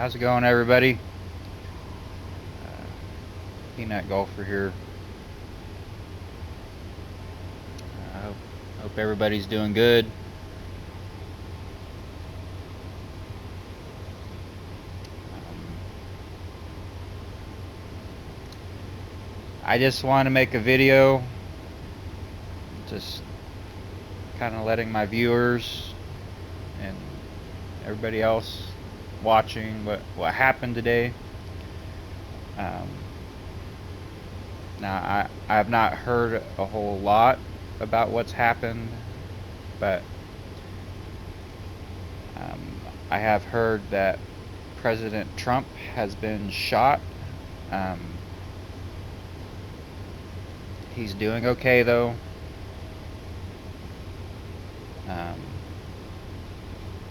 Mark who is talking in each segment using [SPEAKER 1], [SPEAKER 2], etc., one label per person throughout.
[SPEAKER 1] How's it going, everybody? Peanut Golfer here. I hope everybody's doing good. I just want to make a video, just kind of letting my viewers and everybody else watching what happened today. Now I have not heard a whole lot about what's happened, but I have heard that President Trump has been shot. He's doing okay though.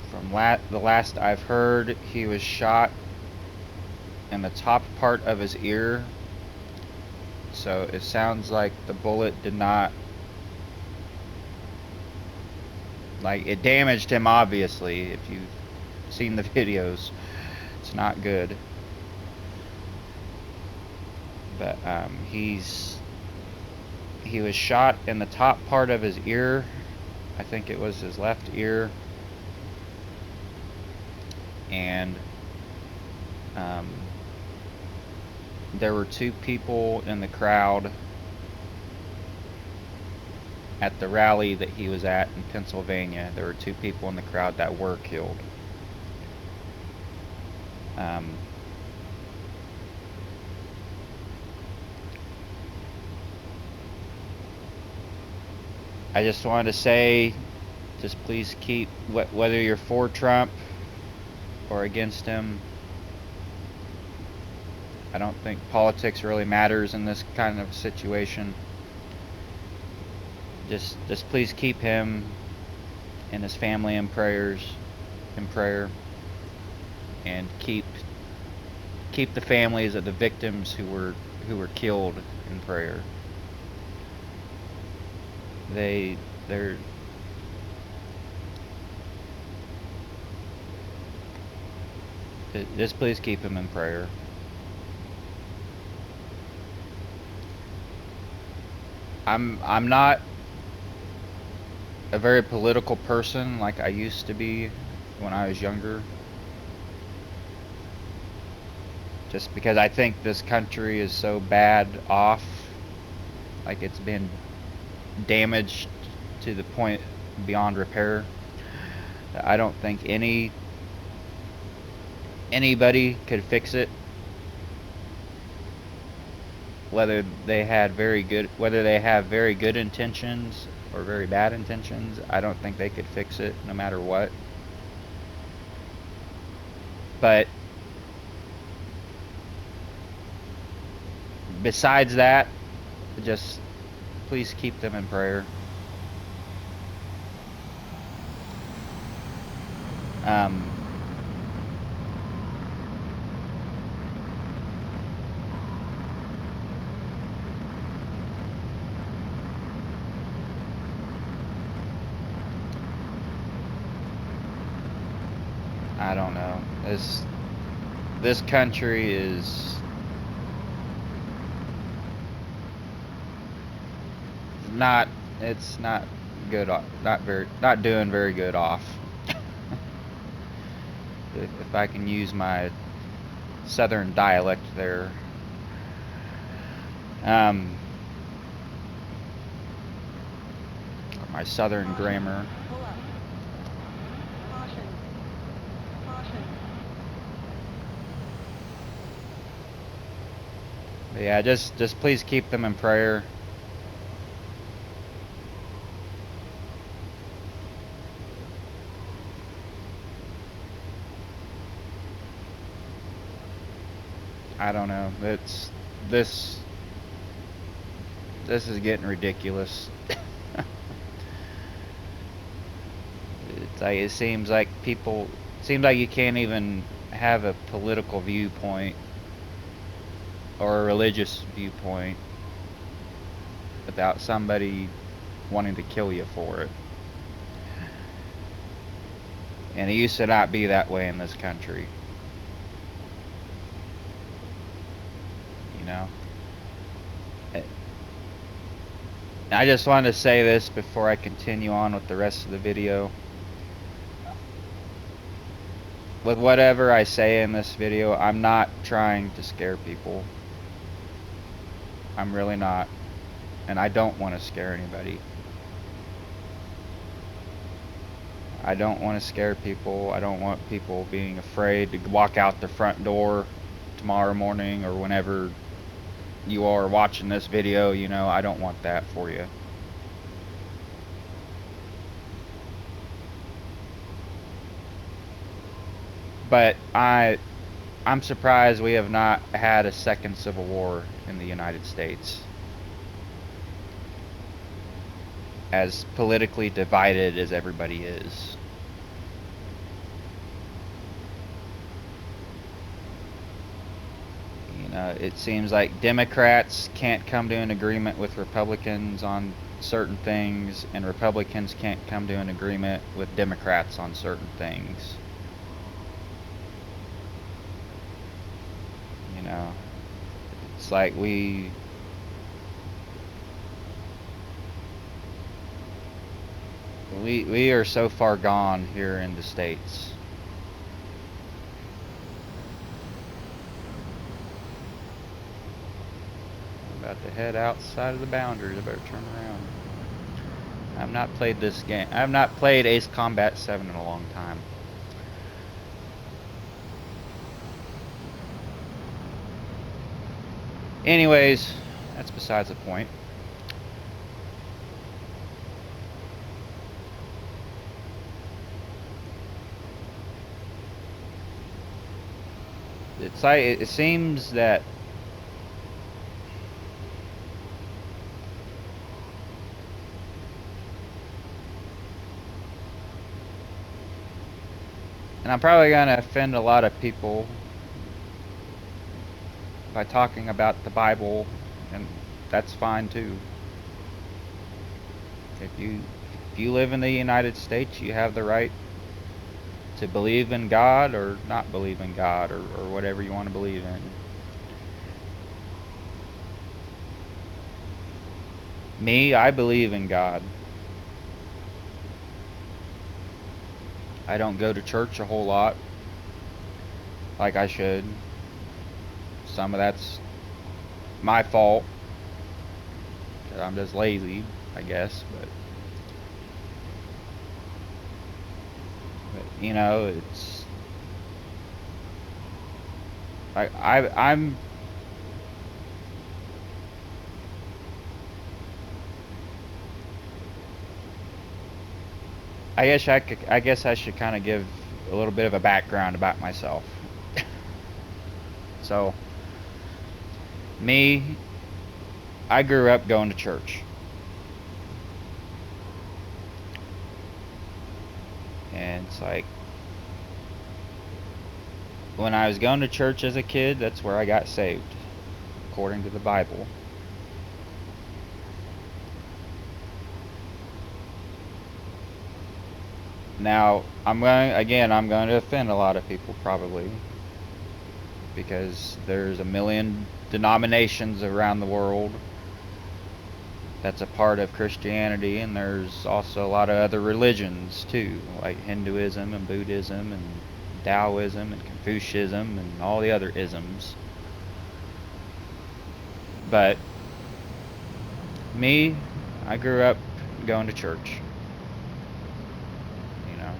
[SPEAKER 1] From the last I've heard, he was shot in the top part of his ear. So it sounds like the bullet did not, like, it damaged him, obviously. If you've seen the videos, it's not good. But he was shot in the top part of his ear. I think it was his left ear. And there were two people in the crowd at the rally that he was at in Pennsylvania. There were two people in the crowd that were killed. I just wanted to say, just please keep, whether you're for Trump or against him, I don't think politics really matters in this kind of situation. Just please keep him and his family in prayer, and keep the families of the victims who were killed in prayer. They're just please keep them in prayer. I'm not a very political person like I used to be when I was younger. Just because I think this country is so bad off, like it's been damaged to the point beyond repair. I don't think anybody could fix it. Whether they have very good intentions or very bad intentions, I don't think they could fix it no matter what. But besides that, just please keep them in prayer. I don't know. This country is not, it's not good, not doing very good off. If I can use my southern dialect there. My southern grammar. But yeah, just please keep them in prayer. I don't know. This is getting ridiculous. It seems like you can't even have a political viewpoint or a religious viewpoint without somebody wanting to kill you for it. And it used to not be that way in this country. know. I just wanted to say this before I continue on with the rest of the video. With whatever I say in this video, I'm not trying to scare people. I'm really not. And I don't want to scare anybody. I don't want to scare people. I don't want people being afraid to walk out the front door tomorrow morning or whenever you are watching this video. You know, I don't want that for you. But I'm surprised we have not had a second civil war in the United States. As politically divided as everybody is. You know, it seems like Democrats can't come to an agreement with Republicans on certain things, and Republicans can't come to an agreement with Democrats on certain things. You know, it's like we are so far gone here in the States. I'm about to head outside of the boundaries. I better turn around. I've not played this game. I have not played Ace Combat 7 in a long time. Anyways, that's besides the point. It's like it seems that and I'm probably going to offend a lot of people by talking about the Bible, and that's fine too. If you live in the United States, you have the right to believe in God or not believe in God, or whatever you want to believe in. Me, I believe in God. I don't go to church a whole lot like I should. Some of that's my fault, 'cause I'm just lazy, I guess, but you know, it's I'm I guess I should kind of give a little bit of a background about myself. So, me, I grew up going to church. And it's like, when I was going to church as a kid, that's where I got saved, according to the Bible. Now, I'm going to offend a lot of people probably, because there's a million denominations around the world that's a part of Christianity, and there's also a lot of other religions too, like Hinduism and Buddhism and Taoism and Confucianism and all the other isms. But me, I grew up going to church. You know,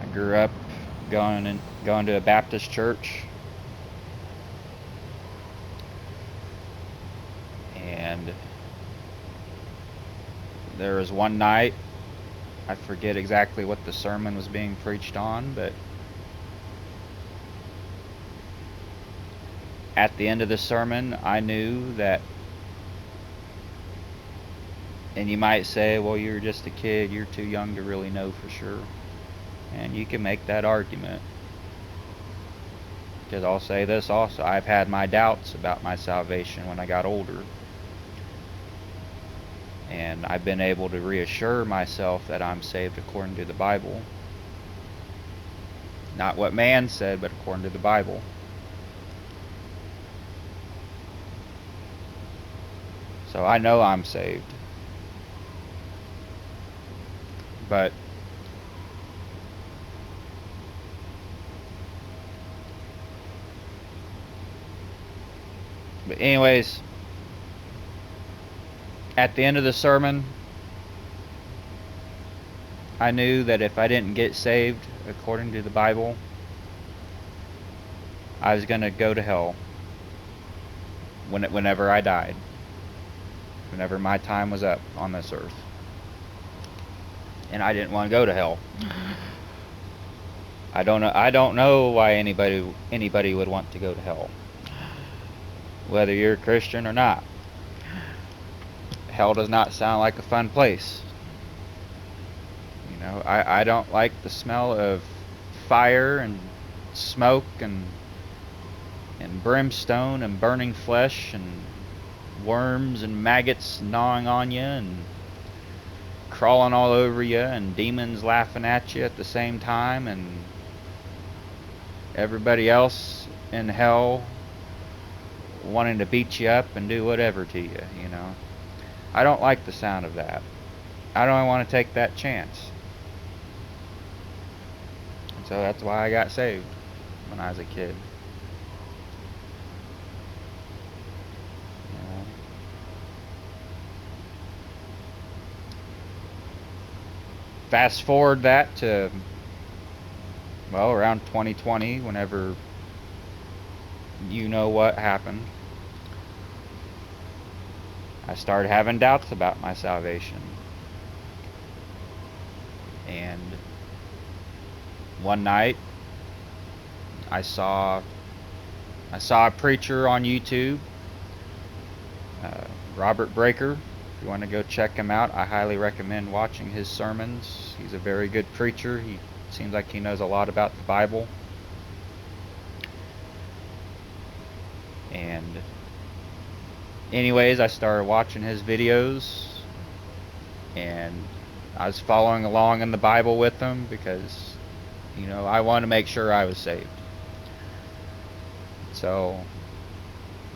[SPEAKER 1] I grew up going to a Baptist church. And there was one night, I forget exactly what the sermon was being preached on, but at the end of the sermon, I knew that, and you might say, well, you're just a kid, you're too young to really know for sure. And you can make that argument. Because I'll say this also, I've had my doubts about my salvation when I got older. And I've been able to reassure myself that I'm saved according to the Bible. Not what man said, but according to the Bible. So I know I'm saved. But anyways, at the end of the sermon, I knew that if I didn't get saved according to the Bible, I was going to go to hell whenever I died, whenever my time was up on this earth. And I didn't want to go to hell. I don't know why anybody would want to go to hell, whether you're a Christian or not. Hell does not sound like a fun place. You know, I don't like the smell of fire and smoke and brimstone and burning flesh and worms and maggots gnawing on you and crawling all over you and demons laughing at you at the same time and everybody else in hell wanting to beat you up and do whatever to you, you know. I don't like the sound of that. I don't want to take that chance. And so that's why I got saved when I was a kid. You know. Fast forward that to, well, around 2020, whenever you know what happened. I started having doubts about my salvation. And one night I saw a preacher on YouTube, Robert Breaker. If you want to go check him out, I highly recommend watching his sermons. He's a very good preacher. He seems like he knows a lot about the Bible. And anyways, I started watching his videos, and I was following along in the Bible with him because, you know, I wanted to make sure I was saved. So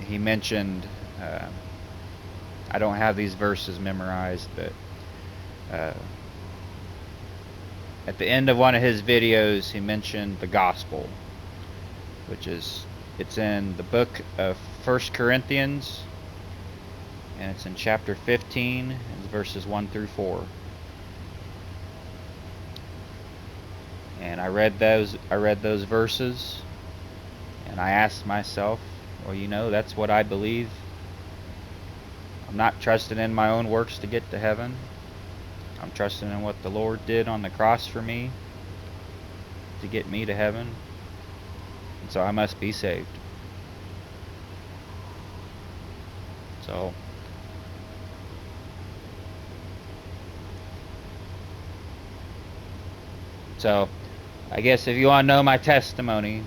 [SPEAKER 1] he mentioned, I don't have these verses memorized, but at the end of one of his videos, he mentioned the gospel, it's in the book of 1 Corinthians, and it's in chapter 15, it's verses 1 through 4. And I read those verses, and I asked myself, well, you know, that's what I believe. I'm not trusting in my own works to get to heaven. I'm trusting in what the Lord did on the cross for me to get me to heaven. And so I must be saved. So I guess if you want to know my testimony,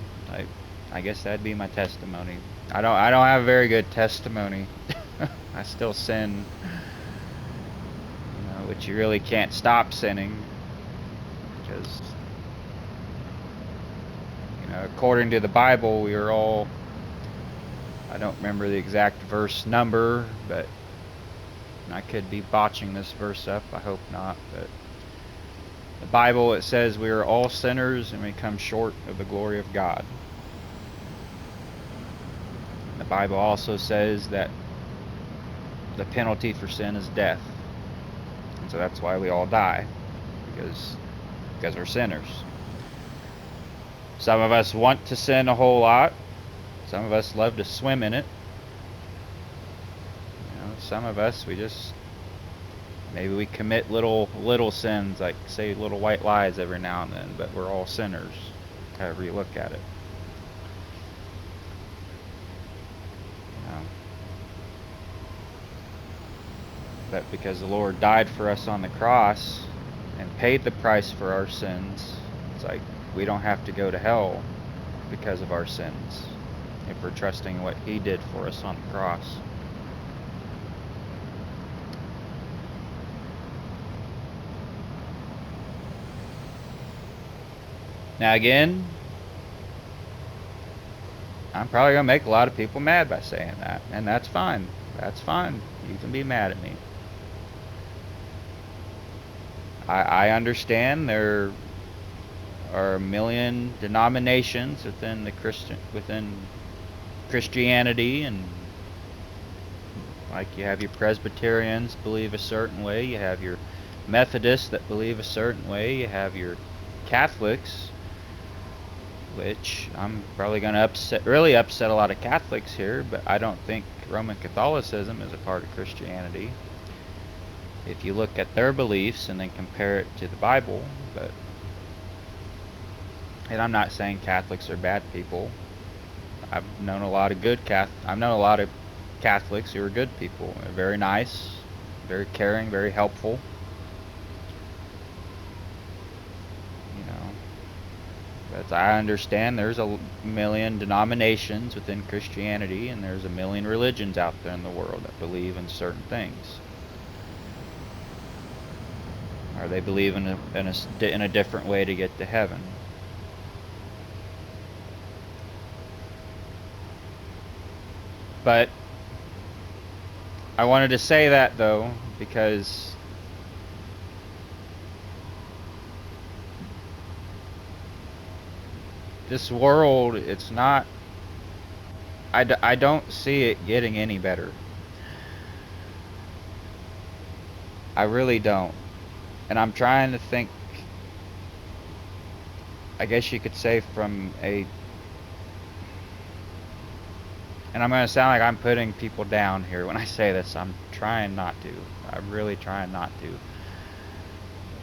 [SPEAKER 1] I guess that'd be my testimony. I don't have a very good testimony. I still sin, you know, which you really can't stop sinning, because, you know, according to the Bible, we are all, I don't remember the exact verse number, but I could be botching this verse up, I hope not, but the Bible, it says we are all sinners and we come short of the glory of God. The Bible also says that the penalty for sin is death. And so that's why we all die, because we're sinners. Some of us want to sin a whole lot. Some of us love to swim in it. You know, some of us, maybe we commit little sins, like say little white lies every now and then, but we're all sinners, however you look at it. You know. But because the Lord died for us on the cross and paid the price for our sins, it's like we don't have to go to hell because of our sins if we're trusting in what He did for us on the cross. Now again, I'm probably going to make a lot of people mad by saying that, and that's fine. That's fine. You can be mad at me. I understand there are a million denominations within Christianity, and like you have your Presbyterians believe a certain way, you have your Methodists that believe a certain way, you have your Catholics, which I'm probably going to really upset a lot of Catholics here, but I don't think Roman Catholicism is a part of Christianity if you look at their beliefs and then compare it to the Bible. And I'm not saying Catholics are bad people. I've known a lot of Catholics who are good people. They're very nice, very caring, very helpful. You know, but I understand there's a million denominations within Christianity, and there's a million religions out there in the world that believe in certain things. Or they believe in a different way to get to heaven. But I wanted to say that, though, because this world, it's not... I don't see it getting any better. I really don't. And I'm trying to think, I guess you could say and I'm going to sound like I'm putting people down here when I say this. I'm trying not to. I'm really trying not to.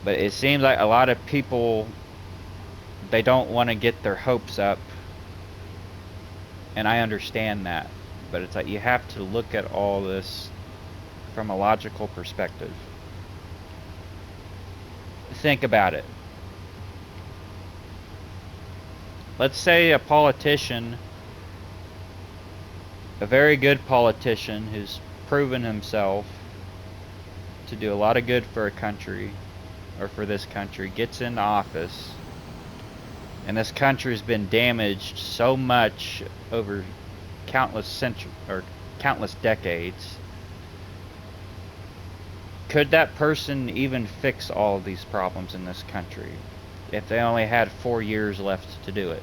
[SPEAKER 1] But it seems like a lot of people, they don't want to get their hopes up. And I understand that. But it's like you have to look at all this from a logical perspective. Think about it. Let's say a politician, a very good politician who's proven himself to do a lot of good for a country, or for this country, gets into office, and this country's been damaged so much over countless decades. Could that person even fix all of these problems in this country if they only had 4 years left to do it,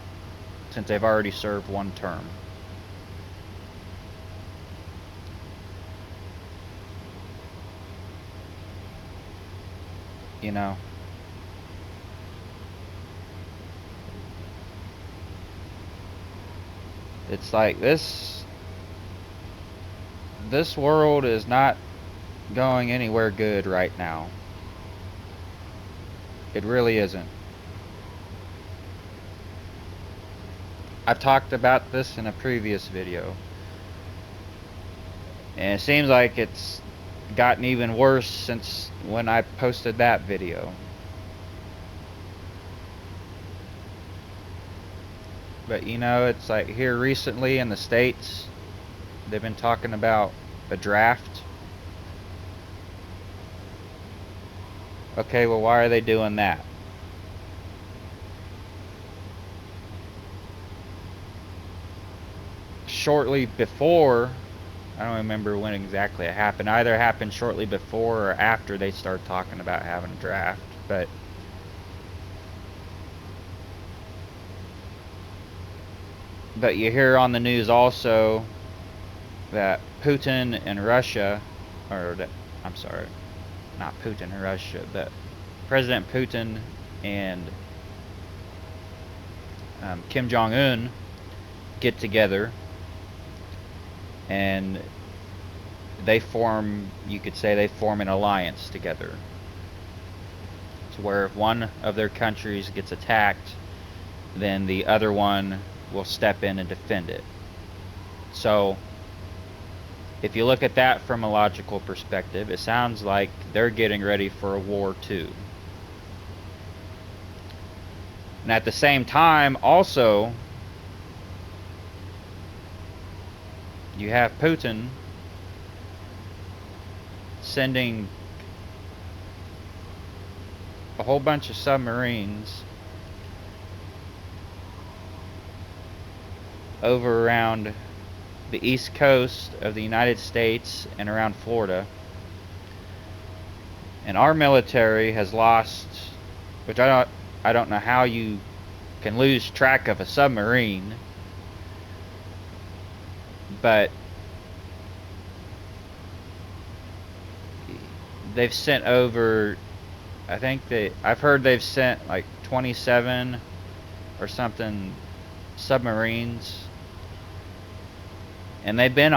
[SPEAKER 1] since they've already served one term? You know, it's like this world is not going anywhere good right now. It really isn't. I've talked about this in a previous video, and it seems like it's gotten even worse since when I posted that video. But you know, it's like here recently in the States, they've been talking about a draft. Okay, well, why are they doing that? Shortly before, I don't remember when exactly it happened. Either happened shortly before or after they started talking about having a draft. But you hear on the news also that Putin and Russia, I'm sorry, not Putin and Russia, but President Putin and Kim Jong-un get together, and you could say they form an alliance together, to where if one of their countries gets attacked, then the other one will step in and defend it. So if you look at that from a logical perspective, it sounds like they're getting ready for a war too. And at the same time, also, you have Putin sending a whole bunch of submarines over around the east coast of the United States and around Florida. And our military has lost, which I don't know how you can lose track of a submarine, but they've sent over, I've heard they've sent like 27 or something submarines, and they've been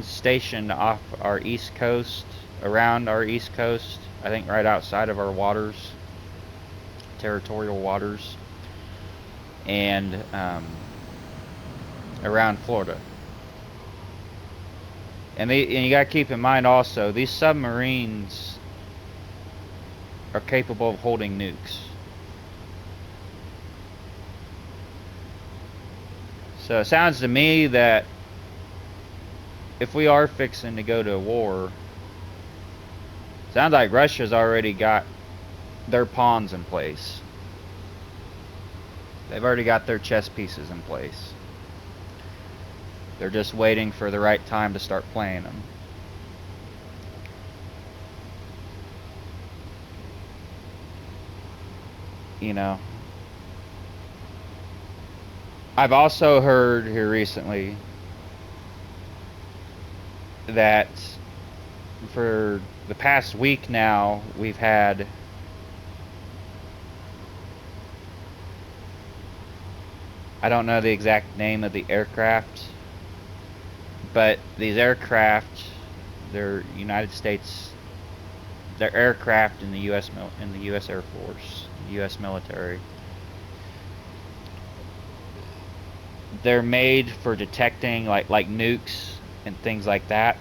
[SPEAKER 1] stationed off our east coast, around our east coast, I think right outside of our waters, territorial waters, and around Florida. And you gotta keep in mind also, these submarines are capable of holding nukes. So it sounds to me that if we are fixing to go to war, sounds like Russia's already got their pawns in place. They've already got their chess pieces in place. They're just waiting for the right time to start playing them. You know, I've also heard here recently that for the past week now, we've had I don't know the exact name of the aircraft, but these aircraft, they're United States, they're aircraft in the U.S. Air Force, U.S. military. They're made for detecting like nukes and things like that,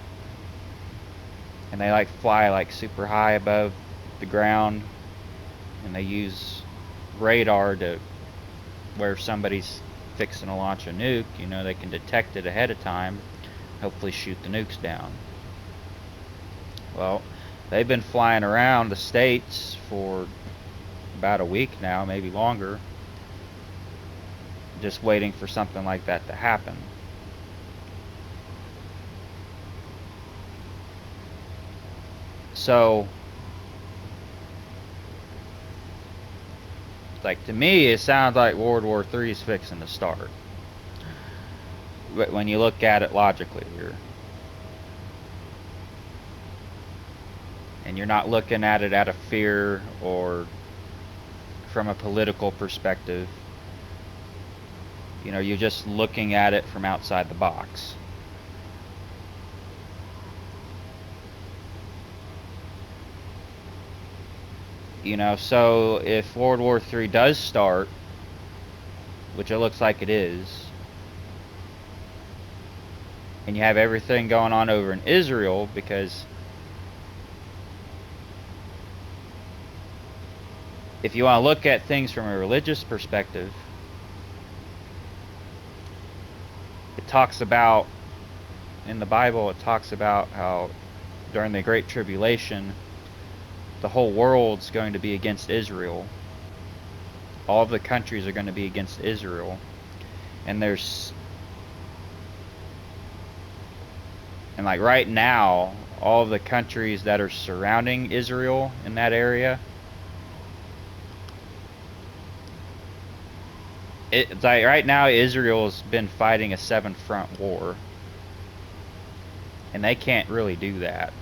[SPEAKER 1] and they like fly like super high above the ground, and they use radar to where somebody's fixing to launch a nuke, you know, they can detect it ahead of time, hopefully shoot the nukes down. Well, they've been flying around the States for about a week now, maybe longer, just waiting for something like that to happen. So, like, to me, it sounds like World War III is fixing to start. But when you look at it logically here, and you're not looking at it out of fear or from a political perspective, you know, you're just looking at it from outside the box. You know, so if World War III does start, which it looks like it is, and you have everything going on over in Israel, because if you want to look at things from a religious perspective, it talks about, in the Bible, it talks about how during the Great Tribulation, the whole world's going to be against Israel. All of the countries are going to be against Israel. And like right now, all of the countries that are surrounding Israel in that area, it's like right now Israel's been fighting a 7-front war. And they can't really do that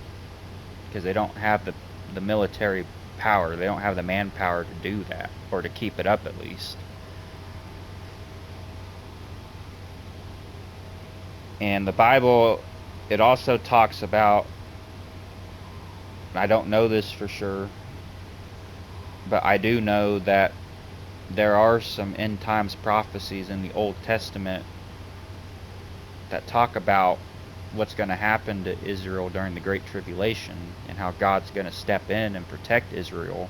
[SPEAKER 1] because they don't have the military power. They don't have the manpower to do that, or to keep it up at least. And the Bible, it also talks about, I don't know this for sure, but I do know that there are some end times prophecies in the Old Testament that talk about what's going to happen to Israel during the Great Tribulation, and how God's going to step in and protect Israel.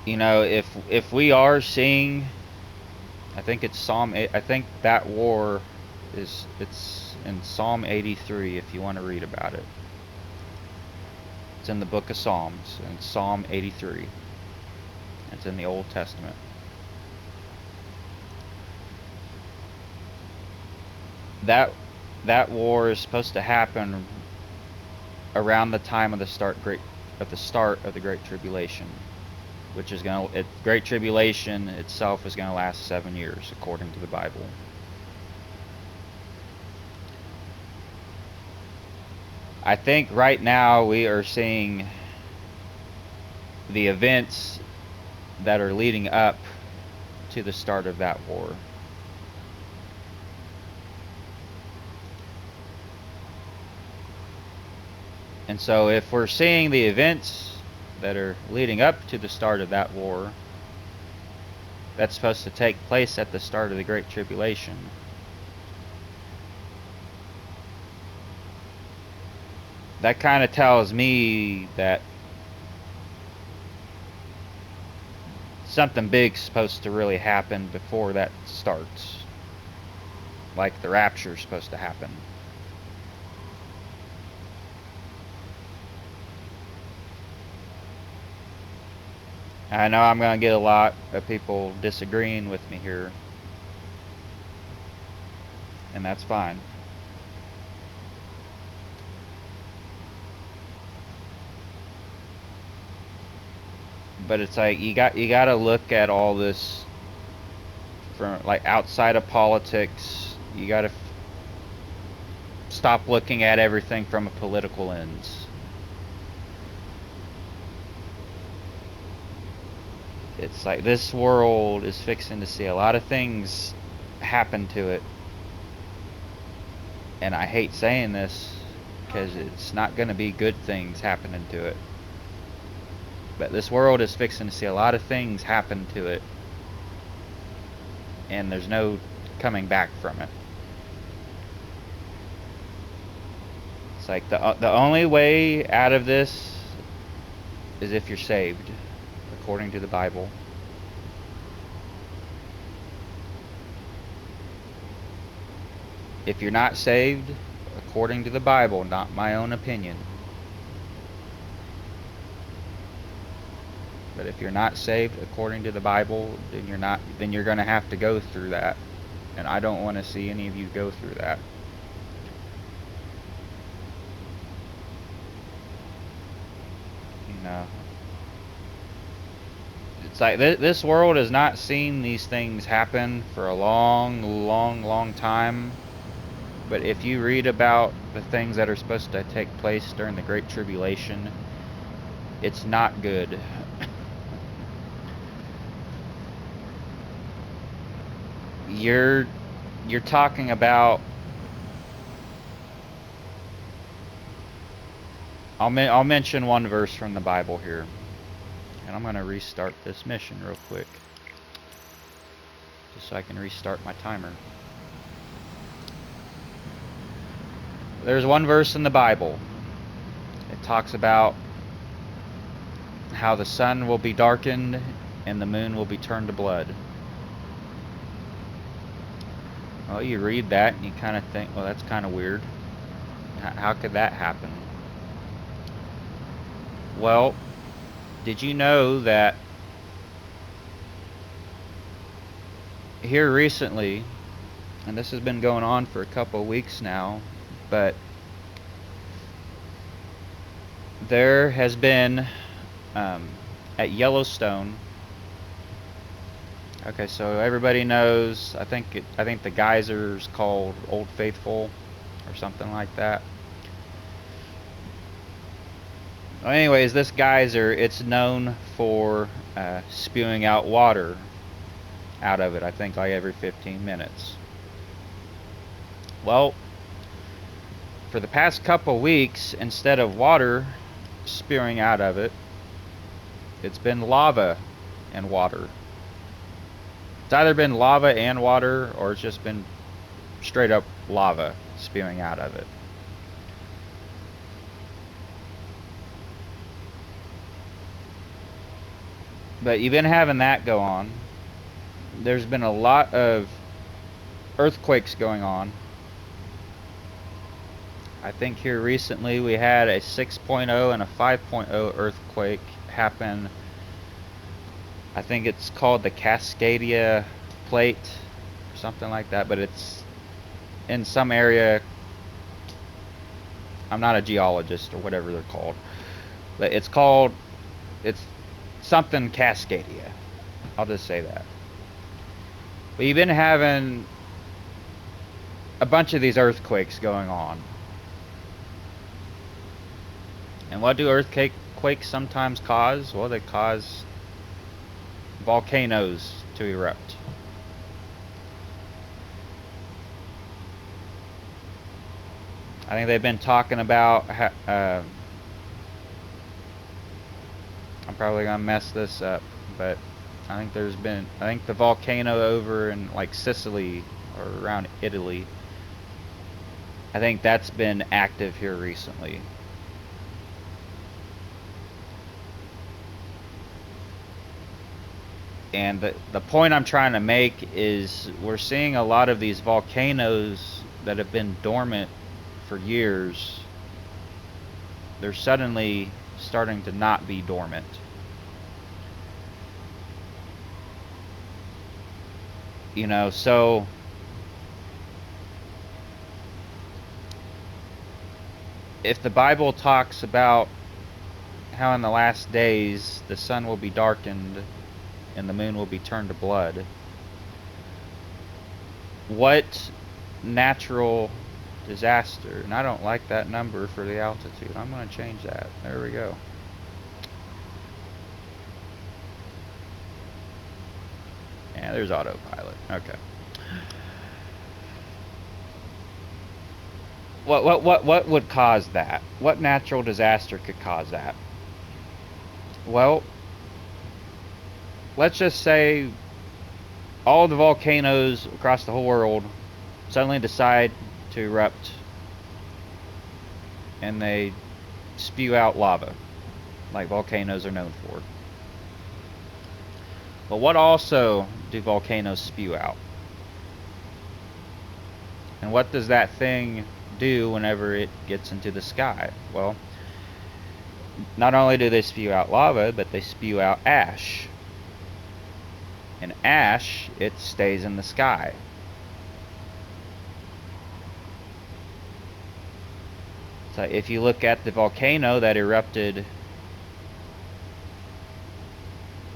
[SPEAKER 1] You know, if we are seeing, I think it's Psalm 8, I think that war it's in Psalm 83 if you want to read about it. It's in the book of Psalms, and it's Psalm 83. It's in the Old Testament. That war is supposed to happen around the time of the start of the Great Tribulation, which is Great Tribulation itself is going to last 7 years, according to the Bible. I think right now we are seeing the events that are leading up to the start of that war. And so if we're seeing the events that are leading up to the start of that war, that's supposed to take place at the start of the Great Tribulation. That kind of tells me that something big's supposed to really happen before that starts. Like the rapture's supposed to happen. I know I'm going to get a lot of people disagreeing with me here. And that's fine. But it's like you got to look at all this from like outside of politics. You got to stop looking at everything from a political lens. It's like this world is fixing to see a lot of things happen to it. And I hate saying this because it's not going to be good things happening to it. But this world is fixing to see a lot of things happen to it. And there's no coming back from it. It's like the only way out of this is if you're saved, according to the Bible. If you're not saved, according to the Bible, not my own opinion, but if you're not saved according to the Bible, then you're going to have to go through that. And I don't want to see any of you go through that. You know, it's like this world has not seen these things happen for a long time. But if you read about the things that are supposed to take place during the Great Tribulation, it's not good. You're talking about, I'll mention one verse from the Bible here, and I'm going to restart this mission real quick, just so I can restart my timer. There's one verse in the Bible. It talks about how the sun will be darkened and the moon will be turned to blood. Well, you read that and you kind of think, well, that's kind of weird. How could that happen? Well, did you know that here recently, and this has been going on for a couple of weeks now, but there has been at Yellowstone. Okay, so everybody knows. I think the geyser's called Old Faithful, or something like that. Well, anyways, this geyser, it's known for spewing out water out of it. I think like every 15 minutes. Well, for the past couple weeks, instead of water spewing out of it, it's been lava and water. It's either been lava and water, or it's just been straight up lava spewing out of it. But you've been having that go on. There's been a lot of earthquakes going on. I think here recently we had a 6.0 and a 5.0 earthquake happen. I think it's called the Cascadia Plate or something like that, but it's in some area. I'm not a geologist or whatever they're called, but it's something Cascadia. I'll just say that. But you've been having a bunch of these earthquakes going on. And what do earthquakes sometimes cause? Well, they cause volcanoes to erupt. I think they've been talking about, I'm probably going to mess this up, but I think the volcano over in like Sicily or around Italy, I think that's been active here recently. And the point I'm trying to make is we're seeing a lot of these volcanoes that have been dormant for years. They're suddenly starting to not be dormant. You know, so if the Bible talks about how in the last days the sun will be darkened and the moon will be turned to blood, what natural disaster, and I don't like that number for the altitude, I'm going to change that, there we go. Yeah, there's autopilot, okay. What would cause that? What natural disaster could cause that? Well, let's just say all the volcanoes across the whole world suddenly decide to erupt and they spew out lava like volcanoes are known for. But what also do volcanoes spew out? And what does that thing do whenever it gets into the sky? Well, not only do they spew out lava, but they spew out ash. And ash, it stays in the sky. So if you look at the volcano that erupted,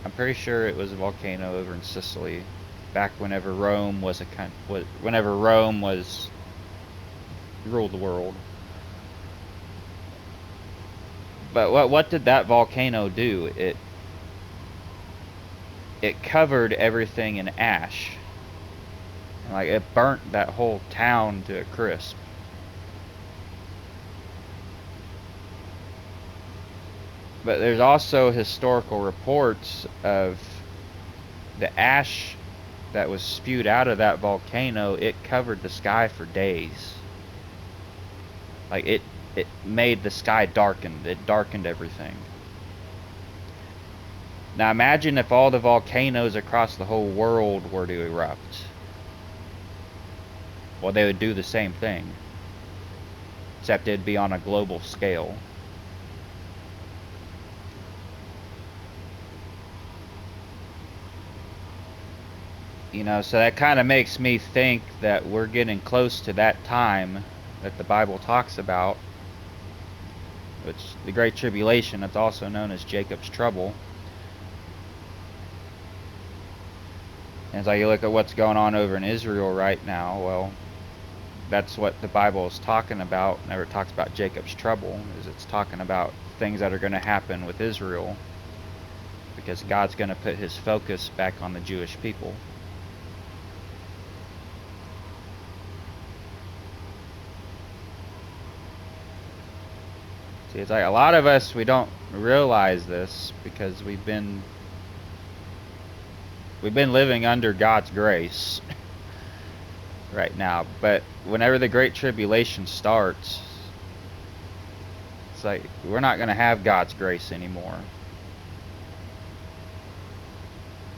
[SPEAKER 1] I'm pretty sure it was a volcano over in Sicily, back whenever Rome was ruled the world. But what did that volcano do? It covered everything in ash. Like, it burnt that whole town to a crisp. But there's also historical reports of the ash that was spewed out of that volcano. It covered the sky for days. Like, it made the sky darkened. It darkened everything. Now imagine if all the volcanoes across the whole world were to erupt. Well, they would do the same thing, except it'd be on a global scale. You know, so that kind of makes me think that we're getting close to that time that the Bible talks about, which the Great Tribulation, it's also known as Jacob's trouble. And as you look at what's going on over in Israel right now, well, that's what the Bible is talking about whenever it talks about Jacob's trouble, is it's talking about things that are going to happen with Israel, because God's going to put his focus back on the Jewish people. See, it's like a lot of us, we don't realize this because we've been living under God's grace right now. But whenever the Great Tribulation starts, it's like we're not going to have God's grace anymore.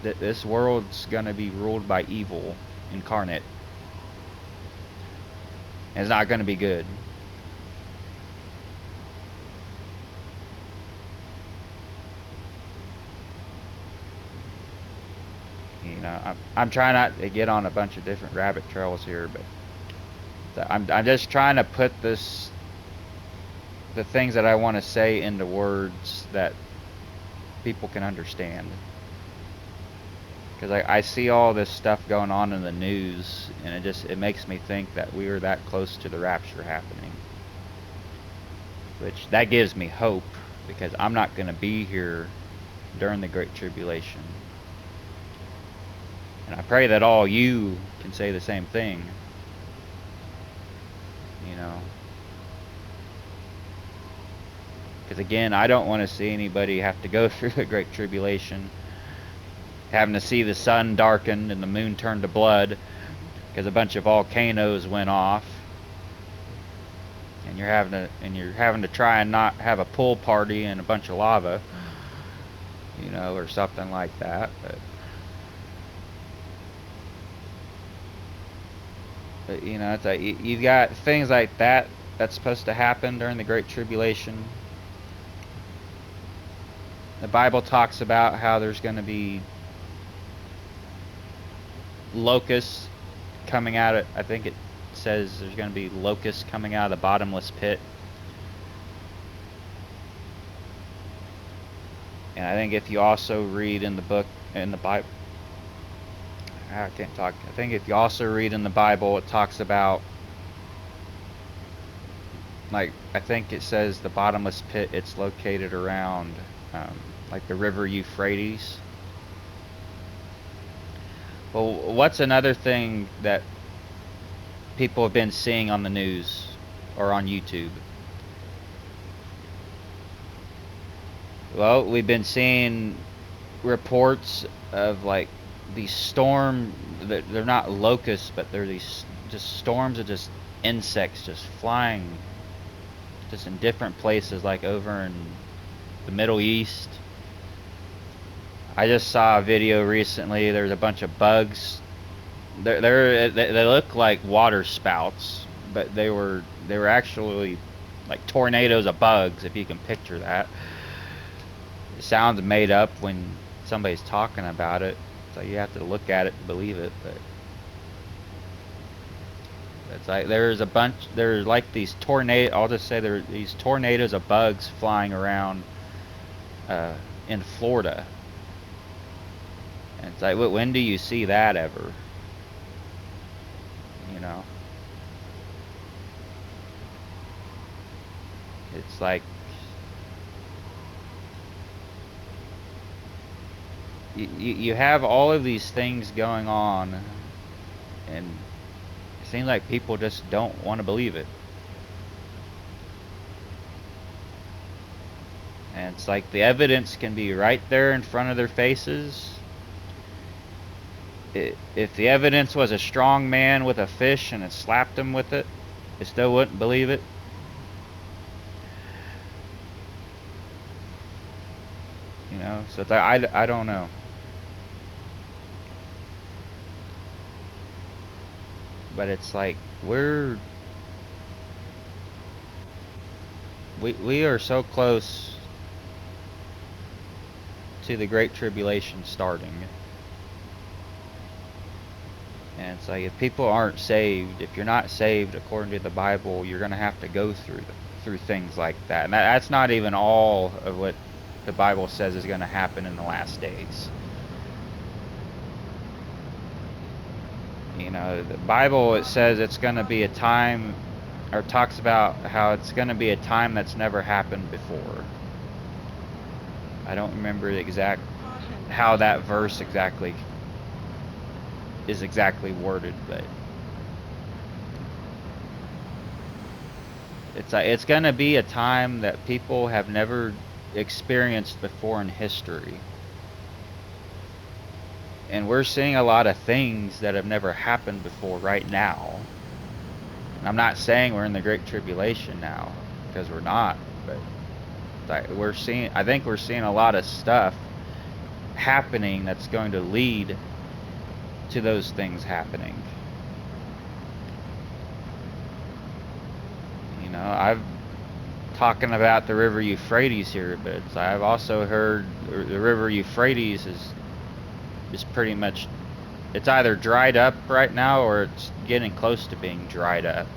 [SPEAKER 1] This world's going to be ruled by evil incarnate. And it's not going to be good. You know, I'm trying not to get on a bunch of different rabbit trails here, but I'm just trying to put the things that I want to say into words that people can understand. Because I see all this stuff going on in the news, and it makes me think that we are that close to the rapture happening. Which, that gives me hope, because I'm not going to be here during the Great Tribulation. And I pray that all you can say the same thing. You know. Because again, I don't want to see anybody have to go through the Great Tribulation, having to see the sun darken and the moon turn to blood because a bunch of volcanoes went off, and you're having to try and not have a pool party and a bunch of lava, you know, or something like that. But you know, it's like you got things like that that's supposed to happen during the Great Tribulation. The Bible talks about how there's going to be locusts coming out of, I think it says there's going to be locusts coming out of the bottomless pit. And I think if you also read in the Bible, I can't talk. I think if you also read in the Bible, it talks about, like, I think it says the bottomless pit, it's located around, like the river Euphrates. Well, what's another thing that people have been seeing on the news or on YouTube? Well, we've been seeing reports of like these storm, they're not locusts, but they're these just storms of just insects just flying just in different places, like over in the Middle East. I just saw a video recently. There's a bunch of bugs. They look like water spouts, but they were actually like tornadoes of bugs, if you can picture that. It sounds made up when somebody's talking about it, so you have to look at it to believe it. But it's like there's like these tornadoes. I'll just say there are these tornadoes of bugs flying around in Florida. And it's like, when do you see that ever? You know? It's like, you have all of these things going on, and it seems like people just don't want to believe it. And it's like the evidence can be right there in front of their faces. If the evidence was a strong man with a fish and it slapped him with it, they still wouldn't believe it. You know, so it's like, I don't know. But it's like we are so close to the Great Tribulation starting. And it's like, if people aren't saved, if you're not saved according to the Bible, you're going to have to go through things like that. And that's not even all of what the Bible says is going to happen in the last days. You know, the Bible, it says it's going to be a time, or talks about how it's going to be a time that's never happened before. I don't remember the exact, how that verse exactly is exactly worded, but it's going to be a time that people have never experienced before in history. And we're seeing a lot of things that have never happened before right now. And I'm not saying we're in the Great Tribulation now, because we're not, but I think we're seeing a lot of stuff happening that's going to lead to those things happening. You know, I've talking about the river Euphrates here, but I've also heard the river Euphrates is is pretty much, it's either dried up right now or it's getting close to being dried up.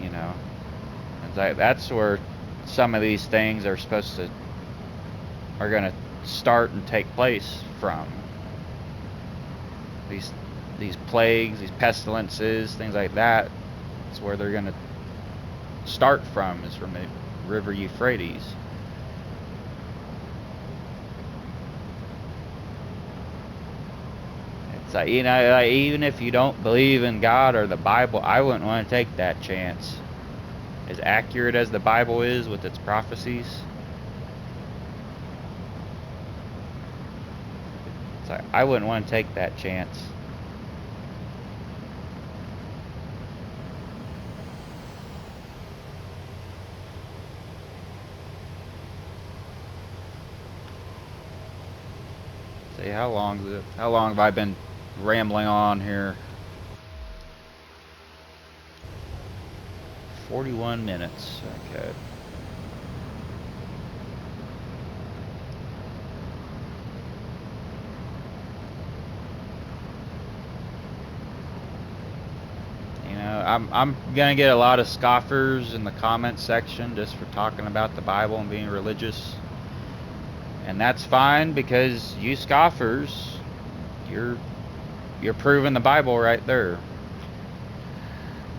[SPEAKER 1] You know, it's like that's where some of these things are gonna start and take place from. These plagues, these pestilences, things like that. It's where they're gonna start from, is from the river Euphrates. It's like, you know, like, even if you don't believe in God or the Bible, I wouldn't want to take that chance. As accurate as the Bible is with its prophecies, it's like, I wouldn't want to take that chance. See, how long have I been rambling on here? 41 minutes. Okay. You know, I'm gonna get a lot of scoffers in the comment section just for talking about the Bible and being religious. And that's fine, because you scoffers, you're proving the Bible right there.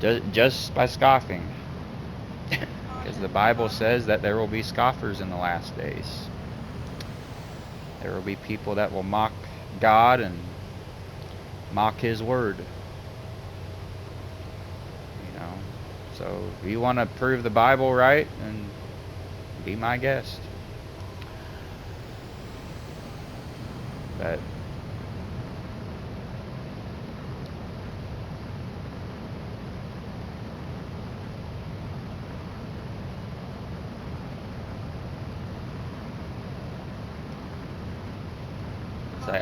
[SPEAKER 1] Just by scoffing. Because the Bible says that there will be scoffers in the last days. There will be people that will mock God and mock His word. You know, so if you want to prove the Bible right, then be my guest. But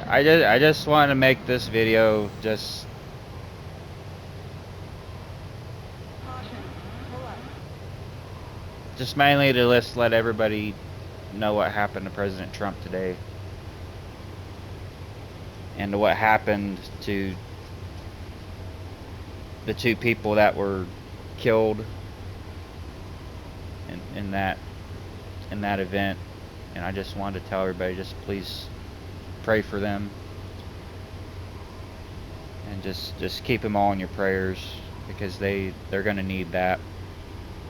[SPEAKER 1] I just want to make this video just mainly to let everybody know what happened to President Trump today, and to what happened to the two people that were killed in that event. And I just wanted to tell everybody, just please pray for them, and just keep them all in your prayers, because they're going to need that,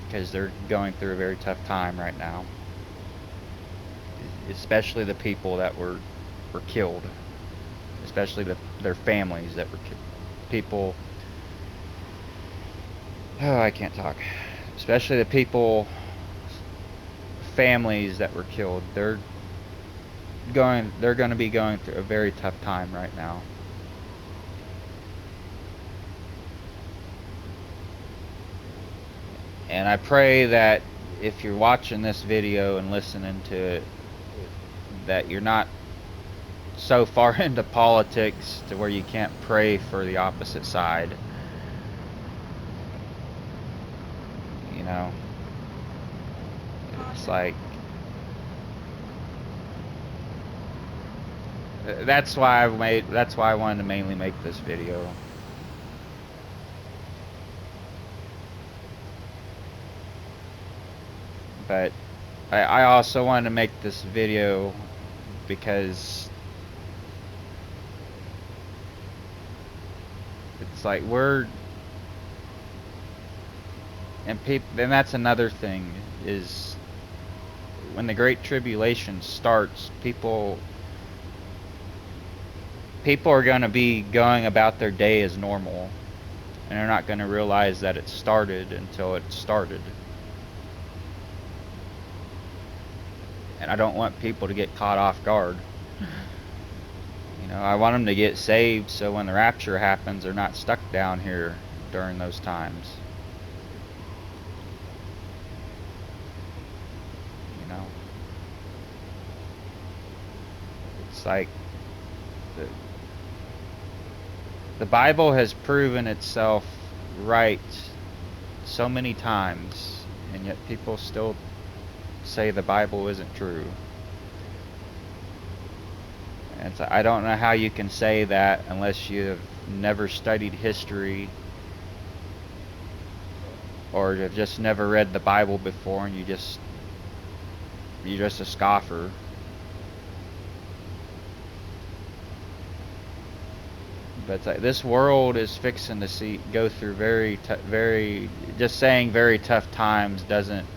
[SPEAKER 1] because they're going through a very tough time right now, especially the people that were killed, especially their families that were people. Oh, I can't talk. Especially the families that were killed. They're going to be going through a very tough time right now. And I pray that if you're watching this video and listening to it, that you're not so far into politics to where you can't pray for the opposite side. You know, it's like, that's why I wanted to mainly make this video. But I also wanted to make this video because it's like and that's another thing, is when the Great Tribulation starts, people are going to be going about their day as normal, and they're not going to realize that it started until it started. And I don't want people to get caught off guard. You know, I want them to get saved, so when the rapture happens, they're not stuck down here during those times. You know, it's like the Bible has proven itself right so many times, and yet people still say the Bible isn't true. And so I don't know how you can say that unless you've never studied history or you've just never read the Bible before and you're just a scoffer. But this world is fixing to go through just saying very tough times doesn't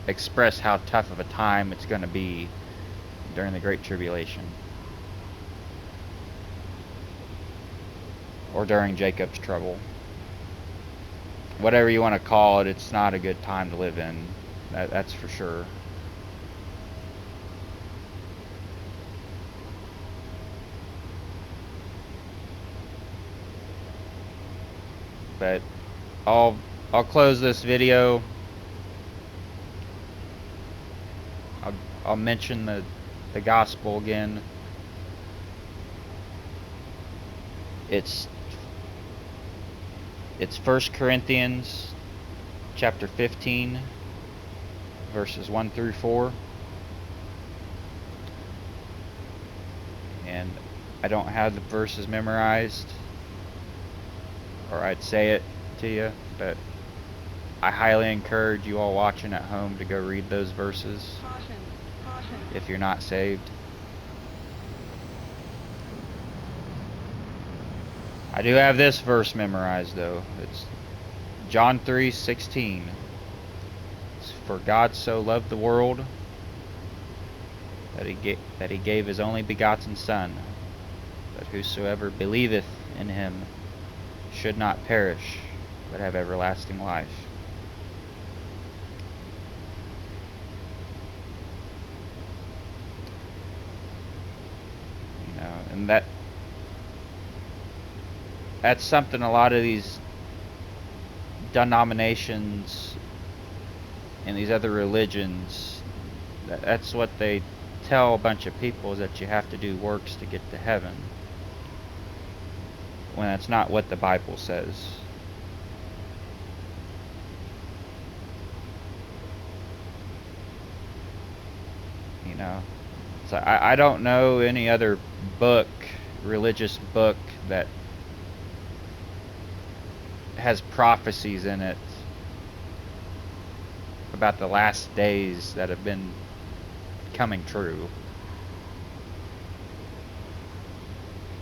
[SPEAKER 1] express how tough of a time it's going to be during the Great Tribulation. Or during Jacob's trouble. Whatever you want to call it, it's not a good time to live in. That's for sure. But I'll close this video. I'll mention the gospel again. It's 1 Corinthians chapter 15 verses 1 through 4. And I don't have the verses memorized, or I'd say it to you, but I highly encourage you all watching at home to go read those verses. Caution. If you're not saved. I do have this verse memorized though. It's John 3:16. For God so loved the world that he gave his only begotten Son, that whosoever believeth in him should not perish, but have everlasting life. You know, and that's something a lot of these denominations and these other religions, that's what they tell a bunch of people, is that you have to do works to get to heaven, when that's not what the Bible says. You know, so I don't know any other religious book that has prophecies in it about the last days that have been coming true.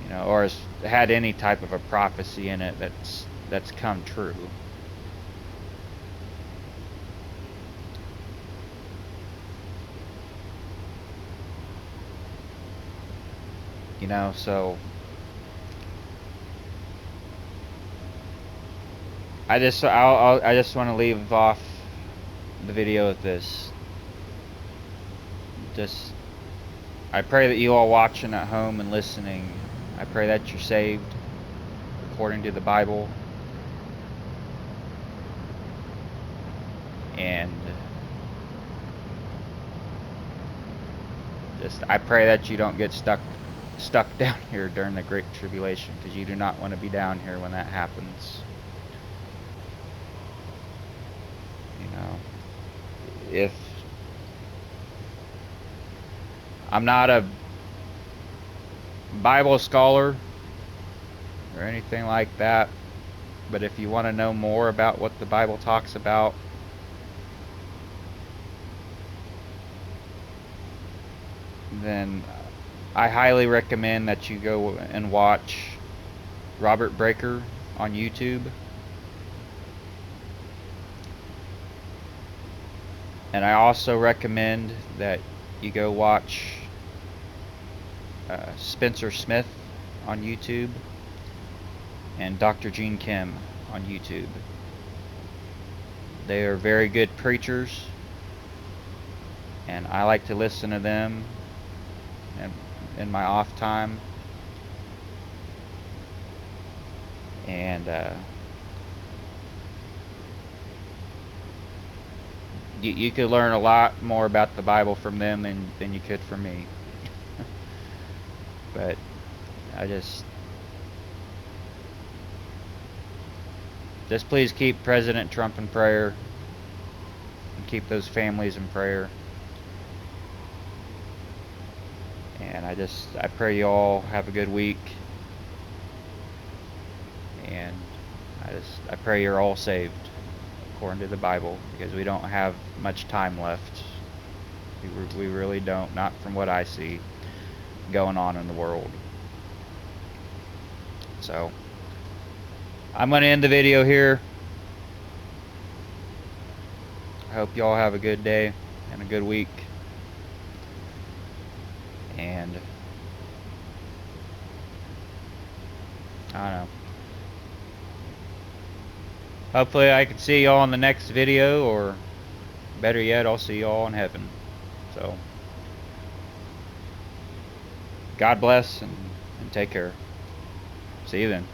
[SPEAKER 1] You know, or has had any type of a prophecy in it that's come true. You know, so I just want to leave off the video with this. I pray that you all watching at home and listening, I pray that you're saved according to the Bible, and I pray that you don't get stuck down here during the Great Tribulation, because you do not want to be down here when that happens. You know, if I'm not a Bible scholar or anything like that, but if you want to know more about what the Bible talks about, then I highly recommend that you go and watch Robert Breaker on YouTube. And I also recommend that you go watch Spencer Smith on YouTube and Dr. Gene Kim on YouTube. They are very good preachers, and I like to listen to them in my off time. And you could learn a lot more about the Bible from them than you could from me. But I just please keep President Trump in prayer, and keep those families in prayer. And I pray you all have a good week. And I pray you're all saved according to the Bible, because we don't have much time left. We really don't, not from what I see going on in the world. So I'm going to end the video here. I hope you all have a good day and a good week. And I don't know. Hopefully I can see y'all in the next video, or better yet, I'll see y'all in heaven. So God bless, and take care. See you then.